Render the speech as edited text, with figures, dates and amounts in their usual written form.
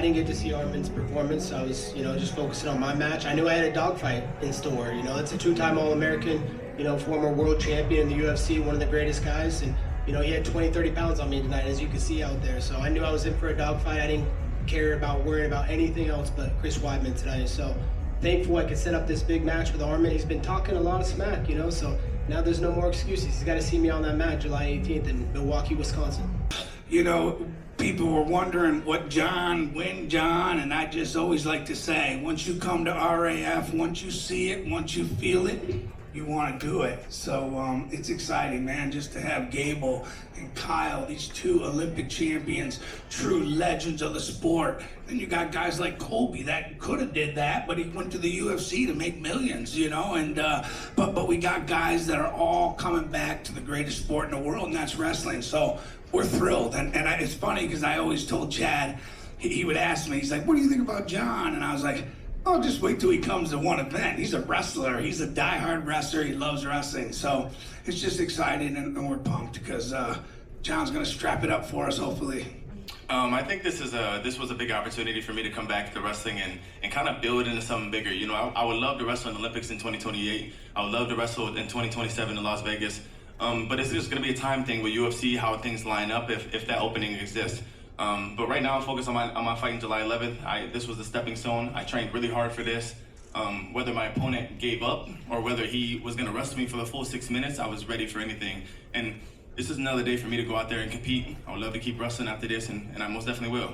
didn't get to see Armin's performance. I was, just focusing on my match. I knew I had a dogfight in store. It's a two-time All-American, former world champion in the UFC, one of the greatest guys. And, he had 20, 30 pounds on me tonight, as you can see out there. So I knew I was in for a dogfight. I didn't care about worrying about anything else but Chris Weidman tonight. So thankful I could set up this big match with Armin. He's been talking a lot of smack, so now there's no more excuses. He's got to see me on that mat July 18th in Milwaukee, Wisconsin. People were wondering when John, and I just always like to say, once you come to RAF, once you see it, once you feel it, you want to do it. So it's exciting, man, just to have Gable and Kyle, these two Olympic champions, true legends of the sport. And you got guys like Colby that could have did that, but he went to the UFC to make millions, and but we got guys that are all coming back to the greatest sport in the world, and that's wrestling. So we're thrilled. And it's funny because I always told Chad, he would ask me, he's like, what do you think about John? And I was like, oh, just wait till he comes to one event. He's a wrestler. He's a diehard wrestler. He loves wrestling. So it's just exciting, and we're pumped because John's going to strap it up for us, hopefully. I think this was a big opportunity for me to come back to wrestling and kind of build into something bigger. I would love to wrestle in the Olympics in 2028. I would love to wrestle in 2027 in Las Vegas. But it's just going to be a time thing with UFC, how things line up if that opening exists. But right now I'm focused on my fight in July 11th. This was a stepping stone. I trained really hard for this. Whether my opponent gave up or whether he was going to wrestle me for the full 6 minutes, I was ready for anything. And this is another day for me to go out there and compete. I would love to keep wrestling after this, and I most definitely will.